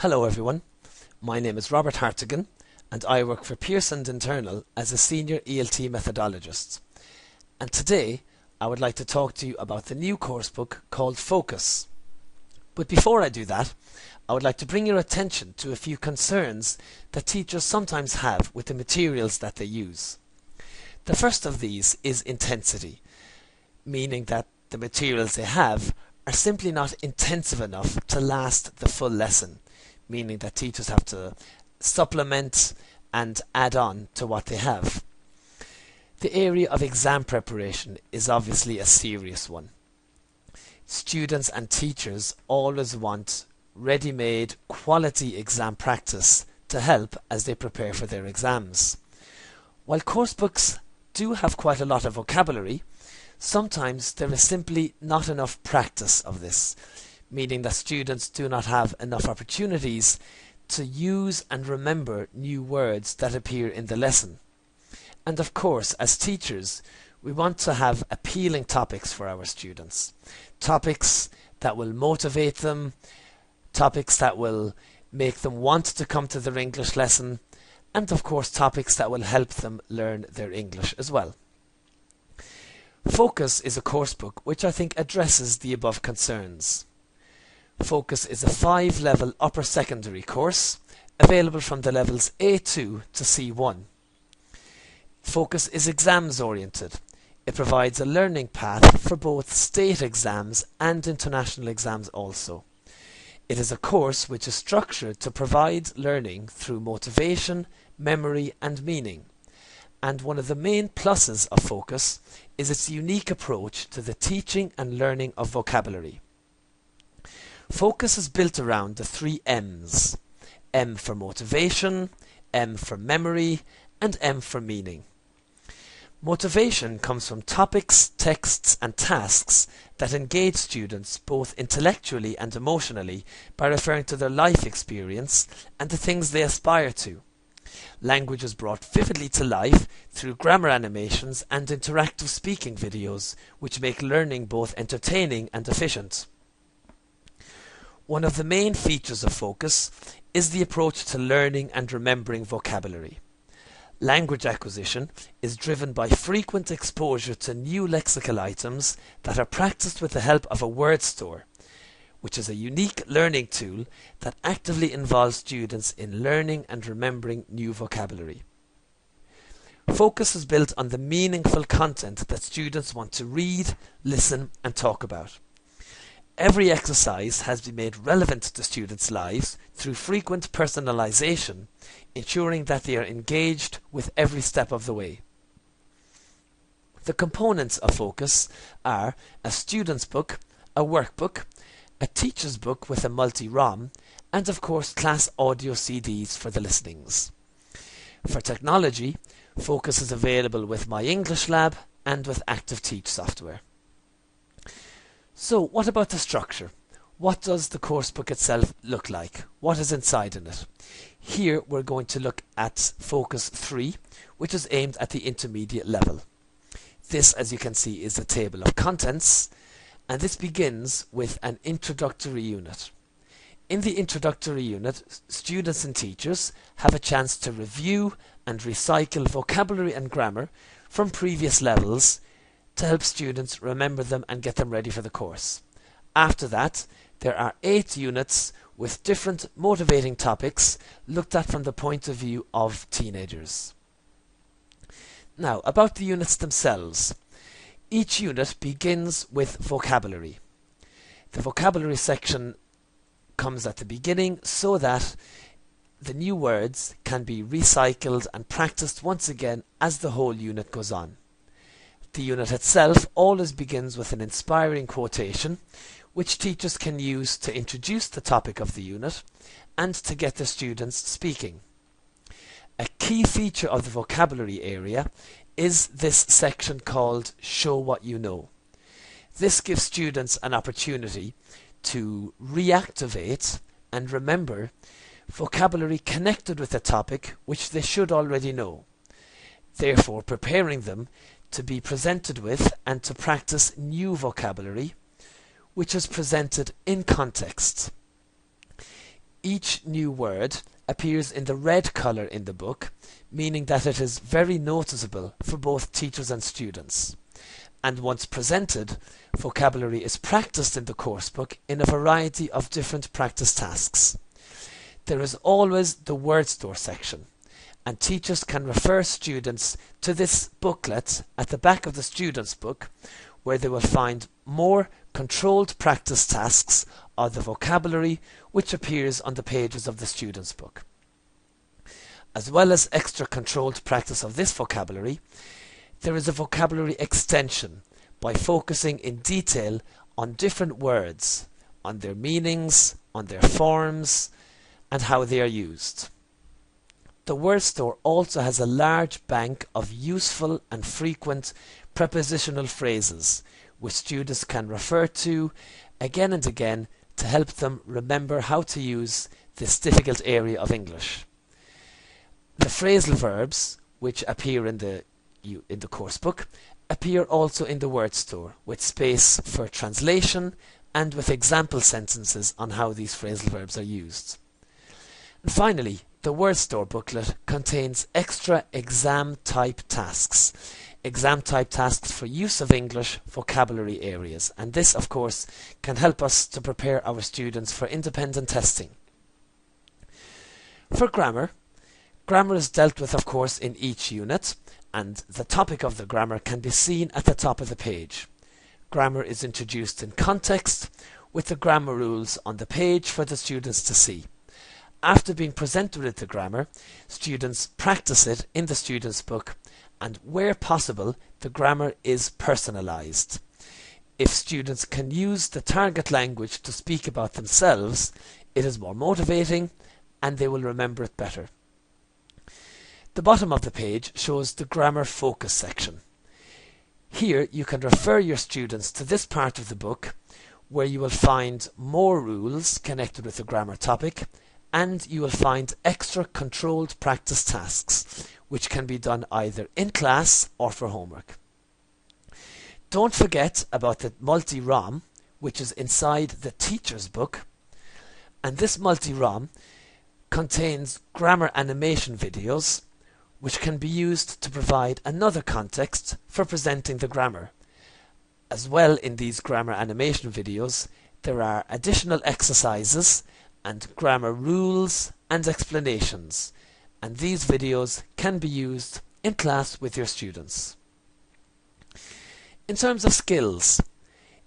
Hello everyone, my name is Robert Hartigan and I work for Pearson Internal as a Senior ELT Methodologist. And today I would like to talk to you about the new course book called Focus. But before I do that, I would like to bring your attention to a few concerns that teachers sometimes have with the materials that they use. The first of these is intensity, meaning that the materials they have are simply not intensive enough to last the full lesson, meaning that teachers have to supplement and add on to what they have. The area of exam preparation is obviously a serious one. Students and teachers always want ready-made quality exam practice to help as they prepare for their exams. While course books do have quite a lot of vocabulary, sometimes there is simply not enough practice of this, meaning that students do not have enough opportunities to use and remember new words that appear in the lesson. And of course, as teachers, we want to have appealing topics for our students. Topics that will motivate them, topics that will make them want to come to their English lesson, and of course topics that will help them learn their English as well. Focus is a course book which I think addresses the above concerns. Focus is a 5-level upper secondary course available from the levels A2 to C1. Focus is exams oriented. It provides a learning path for both state exams and international exams also. It is a course which is structured to provide learning through motivation, memory and meaning. And one of the main pluses of Focus is its unique approach to the teaching and learning of vocabulary. Focus is built around the 3 M's. M for motivation, M for memory, and M for meaning. Motivation comes from topics, texts, and tasks that engage students both intellectually and emotionally by referring to their life experience and the things they aspire to. Language is brought vividly to life through grammar animations and interactive speaking videos, which make learning both entertaining and efficient. One of the main features of Focus is the approach to learning and remembering vocabulary. Language acquisition is driven by frequent exposure to new lexical items that are practiced with the help of a word store, which is a unique learning tool that actively involves students in learning and remembering new vocabulary. Focus is built on the meaningful content that students want to read, listen and talk about. Every exercise has been made relevant to students' lives through frequent personalization, ensuring that they are engaged with every step of the way. The components of Focus are a student's book, a workbook, a teacher's book with a multi-ROM, and of course class audio CDs for the listenings. For technology, Focus is available with My English Lab and with Active Teach software. So what about the structure? What does the course book itself look like? What is inside in it? Here we're going to look at Focus 3, which is aimed at the intermediate level. This, as you can see, is the table of contents, and this begins with an introductory unit. In the introductory unit, students and teachers have a chance to review and recycle vocabulary and grammar from previous levels to help students remember them and get them ready for the course. After that, there are 8 units with different motivating topics looked at from the point of view of teenagers. Now, about the units themselves. Each unit begins with vocabulary. The vocabulary section comes at the beginning so that the new words can be recycled and practiced once again as the whole unit goes on. The unit itself always begins with an inspiring quotation, which teachers can use to introduce the topic of the unit and to get the students speaking. A key feature of the vocabulary area is this section called Show What You Know. This gives students an opportunity to reactivate and remember vocabulary connected with a topic which they should already know, therefore preparing them to be presented with and to practice new vocabulary which is presented in context. Each new word appears in the red colour in the book, meaning that it is very noticeable for both teachers and students. And once presented, vocabulary is practiced in the coursebook in a variety of different practice tasks. There is always the word store section, and teachers can refer students to this booklet at the back of the student's book, where they will find more controlled practice tasks of the vocabulary which appears on the pages of the student's book. As well as extra controlled practice of this vocabulary, there is a vocabulary extension by focusing in detail on different words, on their meanings, on their forms, and how they are used. The word store also has a large bank of useful and frequent prepositional phrases which students can refer to again and again to help them remember how to use this difficult area of English. The phrasal verbs which appear in the coursebook appear also in the word store, with space for translation and with example sentences on how these phrasal verbs are used. And finally, the word store booklet contains extra exam type tasks for use of English vocabulary areas, and this of course can help us to prepare our students for independent testing. For grammar is dealt with of course in each unit, and the topic of the grammar can be seen at the top of the page. Grammar is introduced in context with the grammar rules on the page for the students to see. After being presented with the grammar, students practice it in the student's book, and where possible, the grammar is personalised. If students can use the target language to speak about themselves, it is more motivating and they will remember it better. The bottom of the page shows the grammar focus section. Here you can refer your students to this part of the book where you will find more rules connected with the grammar topic, and you will find extra controlled practice tasks which can be done either in class or for homework. Don't forget about the multi-ROM which is inside the teacher's book, and this multi-ROM contains grammar animation videos which can be used to provide another context for presenting the grammar. As well, in these grammar animation videos there are additional exercises and grammar rules and explanations, and these videos can be used in class with your students. In terms of skills,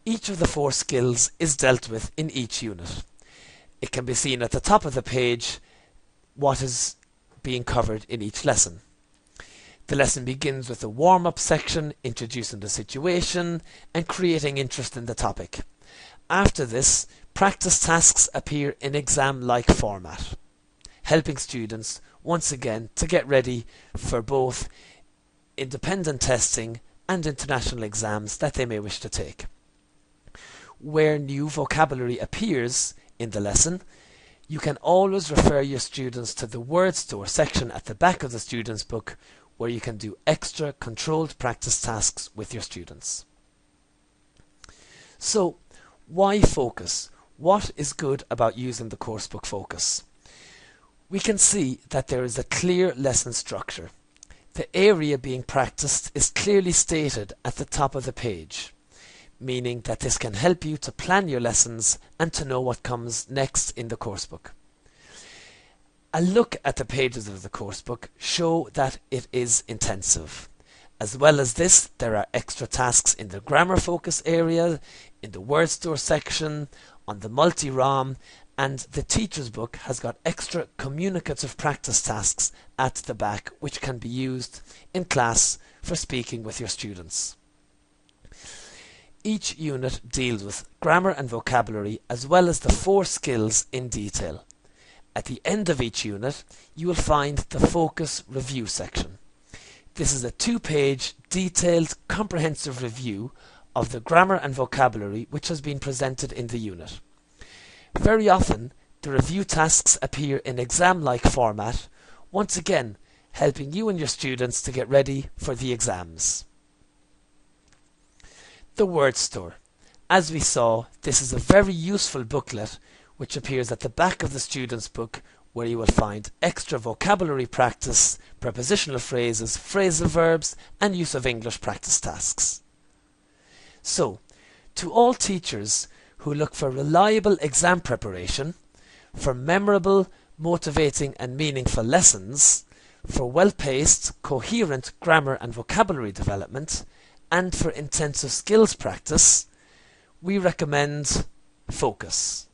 each of the 4 skills is dealt with in each unit. It can be seen at the top of the page what is being covered in each lesson. The lesson begins with a warm-up section introducing the situation and creating interest in the topic. After this, practice tasks appear in exam-like format, helping students once again to get ready for both independent testing and international exams that they may wish to take. Where new vocabulary appears in the lesson, you can always refer your students to the word store section at the back of the student's book, where you can do extra controlled practice tasks with your students. So, why Focus? What is good about using the coursebook Focus? We can see that there is a clear lesson structure. The area being practiced is clearly stated at the top of the page, meaning that this can help you to plan your lessons and to know what comes next in the coursebook. A look at the pages of the coursebook show that it is intensive. As well as this, there are extra tasks in the grammar focus area, in the word store section, on the multi-ROM, and the teacher's book has got extra communicative practice tasks at the back which can be used in class for speaking with your students. Each unit deals with grammar and vocabulary as well as the 4 skills in detail. At the end of each unit, you will find the Focus Review section. This is a 2-page, detailed, comprehensive review of the grammar and vocabulary which has been presented in the unit. Very often, the review tasks appear in exam-like format, once again helping you and your students to get ready for the exams. The word store. As we saw, this is a very useful booklet which appears at the back of the student's book, where you will find extra vocabulary practice, prepositional phrases, phrasal verbs, and use of English practice tasks. So, to all teachers who look for reliable exam preparation, for memorable, motivating and meaningful lessons, for well-paced, coherent grammar and vocabulary development, and for intensive skills practice, we recommend Focus.